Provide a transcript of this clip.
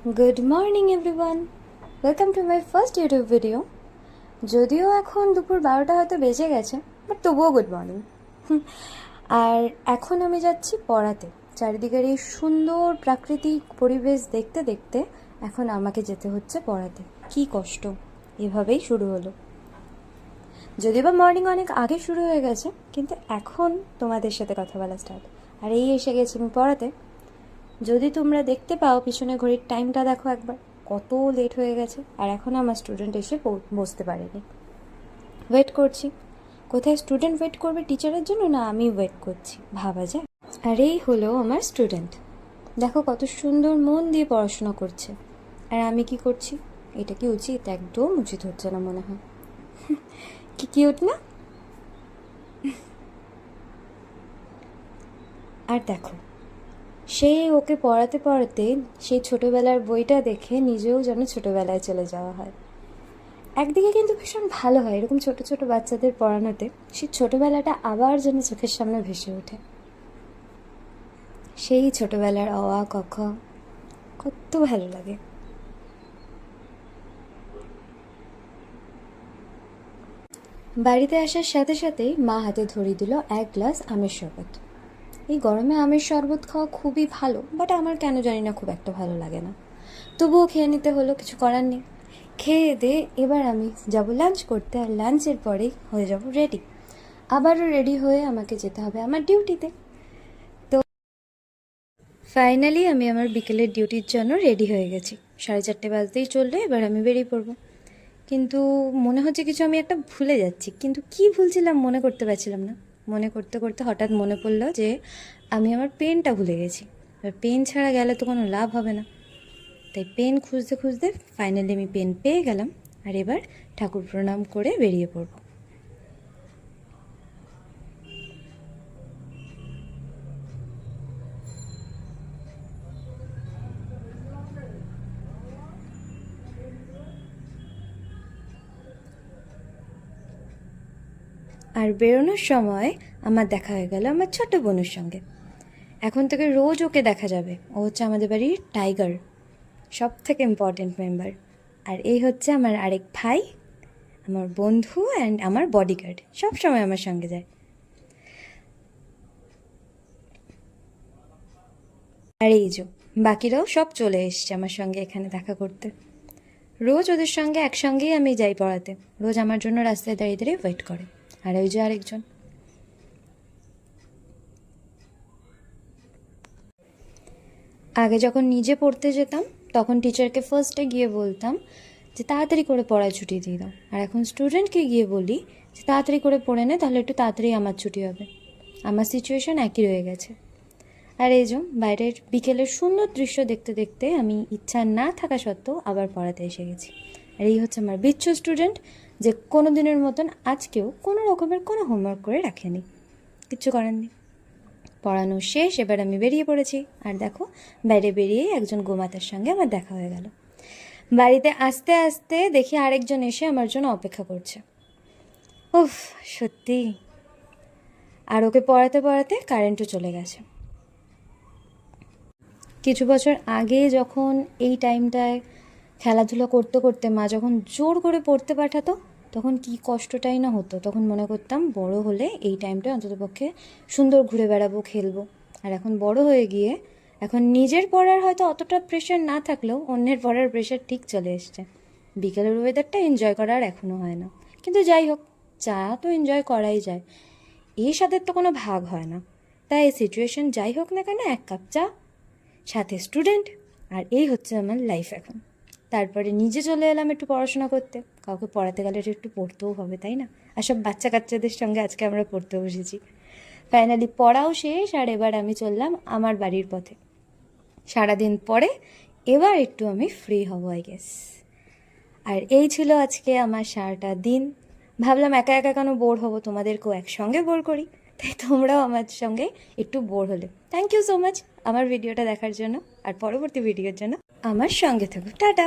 Good morning everyone. Welcome to my first YouTube video. যদিও এখন দুপুর 12টা হয়তো বেজে গেছে, বাট তবুও গুড মর্নিং। আর এখন আমি যাচ্ছি পড়াতে। চারিদিকের এই সুন্দর প্রাকৃতিক পরিবেশ দেখতে দেখতে এখন আমাকে যেতে হচ্ছে পড়াতে। কি কষ্ট, এভাবেই শুরু হলো। যদিও বা মর্নিং অনেক আগে শুরু হয়ে গেছে, কিন্তু এখন তোমাদের সাথে কথা বলা স্টার্ট। আর এই এসে গেছি আমি পড়াতে। যদি তোমরা দেখতে পাও পিছনে ঘড়ির টাইমটা দেখো একবার, কত লেট হয়ে গেছে। আর এখন আমার স্টুডেন্ট এসে বসতে পারেনি, ওয়েট করছি। কোথায় স্টুডেন্ট ওয়েট করবে টিচারের জন্য, না আমি ওয়েট করছি, ভাবা যায়। আর এই হলো আমার স্টুডেন্ট, দেখো কত সুন্দর মন দিয়ে পড়াশোনা করছে। আর আমি কি করছি? এটা কি উচিত? একদম উচিত হচ্ছে না মনে হয়। কি কিউট না? আর দেখো, সেই ওকে পড়াতে পড়াতে সেই ছোটোবেলার বইটা দেখে নিজেও যেন ছোটোবেলায় চলে যাওয়া হয়। একদিকে কিন্তু ভীষণ ভালো হয় এরকম ছোট ছোট বাচ্চাদের পড়ানোতে, সেই ছোটোবেলাটা আবার যেন চোখের সামনে ভেসে ওঠে। সেই ছোটোবেলার অ আ ক খ, কত ভালো লাগে। বাড়িতে আসার সাথে সাথেই মা হাতে ধরিয়ে দিল এক গ্লাস আমের শরবত। এই গরমে আমের শরবত খাওয়া খুবই ভালো, বাট আমার কেন জানি না খুব একটা ভালো লাগে না। তবুও খেয়ে নিতে হলো, কিছু করার নেই। খেয়ে দে এবার আমি যাব লাঞ্চ করতে, আর লাঞ্চের পরেই হয়ে যাব রেডি। আবারও রেডি হয়ে আমাকে যেতে হবে আমার ডিউটিতে। তো ফাইনালি আমি আমার বিকেলের ডিউটির জন্য রেডি হয়ে গেছি। 4:30 বাজতেই চললে এবার আমি বেরিয়ে পড়বো। কিন্তু মনে হচ্ছে কিছু আমি একটা ভুলে যাচ্ছি, কিন্তু কি ভুলছিলাম মনে করতে পারছিলাম না। মনে করতে করতে হঠাৎ মনে পড়লো যে আমি আমার পেনটা ভুলে গেছি। এবার পেন ছাড়া গেলে তো কোনো লাভ হবে না, তাই পেন খুঁজতে খুঁজতে ফাইনালি আমি পেন পেয়ে গেলাম। আর এবার ঠাকুর প্রণাম করে বেরিয়ে পড়ব। আর বেরোনোর সময় আমার দেখা হয়ে গেল আমার ছোট বোনের সঙ্গে। এখন থেকে রোজ ওকে দেখা যাবে। ও হচ্ছে আমাদের বাড়ির টাইগার, সব থেকে ইম্পর্টেন্ট মেম্বার। আর এই হচ্ছে আমার আরেক ভাই, আমার বন্ধু অ্যান্ড আমার বডিগার্ড, সব সময় আমার সঙ্গে যায়। আর এই যে বাকিরাও সব চলে এসছে আমার সঙ্গে এখানে দেখা করতে। রোজ ওদের সঙ্গে একসঙ্গেই আমি যাই পড়াতে। রোজ আমার জন্য রাস্তায় দাঁড়িয়ে দাঁড়িয়ে ওয়েট করে। আর ওই যে আরেকজন। আগে যখন নিজে পড়তে যেতাম তখন টিচারকে ফার্স্টে গিয়ে বলতাম যে তাড়াতাড়ি করে পড়া ছুটি দিয়ে দাও। আর এখন স্টুডেন্টকে গিয়ে বলি যে তাড়াতাড়ি করে পড়ে নে, তাহলে একটু তাড়াতাড়ি আমার ছুটি হবে। আমার সিচুয়েশন একই রয়ে গেছে। আর এই যে বাইরের বিকেলের সুন্দর দৃশ্য দেখতে দেখতে আমি ইচ্ছা না থাকা সত্ত্বেও আবার পড়াতে এসে গেছি। আর এই হচ্ছে আমার বিচ্ছু স্টুডেন্ট, যে কোনো দিনের মতন আজকেও কোনো রকমের কোনো হোমওয়ার্ক করে রাখেনি। কিচ্ছু করার নেই, পড়ানো শেষ, এবার আমি বেরিয়ে পড়েছি। আর দেখো বাইরে বেরিয়ে একজন গোমাতার সঙ্গে আমার দেখা হয়ে গেল। বাড়িতে আসতে আসতে দেখি আরেকজন এসে আমার জন্য অপেক্ষা করছে। উফ, সত্যি। আর ওকে পড়াতে পড়াতে কারেন্টও চলে গেছে। কিছু বছর আগে যখন এই টাইমটায় খেলাধুলা করতে করতে মা যখন জোর করে পড়তে পাঠাতো, তখন কি কষ্টটাই না হতো। তখন মনে করতাম বড় হলে এই টাইমটা অন্ততপক্ষে সুন্দর ঘুরে বেড়াবো, খেলবো। আর এখন বড় হয়ে গিয়ে এখন নিজের পড়ার হয়তো অতটা প্রেশার না থাকলেও অন্যের পড়ার প্রেশার ঠিক চলে এসছে। বিকেলের ওয়েদারটা এনজয় করার এখনও হয় না, কিন্তু যাই হোক, চা তো এনজয় করাই যায়, এই স্বাদের তো কোনো ভাগ হয় না। তাই সিচুয়েশন যাই হোক না কেন, 1 কাপ চা, সাথে স্টুডেন্ট, আর এই হচ্ছে আমার লাইফ এখন। তারপরে নিজে চলে এলাম একটু পড়াশোনা করতে। কাউকে পড়াতে গেলে একটু পড়তেও হবে, তাই না? আর সব বাচ্চা কাচ্চাদের সঙ্গে আজকে আমরা পড়তে বসেছি। ফাইনালি পড়াও শেষ, আর এবার আমি চললাম আমার বাড়ির পথে। সারাদিন পরে এবার একটু আমি ফ্রি হব আই গেস। আর এই ছিল আজকে আমার সারাটা দিন। ভাবলাম একা একা কেন বোর হবো, তোমাদেরকেও একসঙ্গে বোর করি, তাই তোমরাও আমার সঙ্গে একটু বোর হলে। থ্যাংক ইউ সো মাচ আমার ভিডিওটা দেখার জন্য, আর পরবর্তী ভিডিওর জন্য আমার সঙ্গে থাকো। টাটা।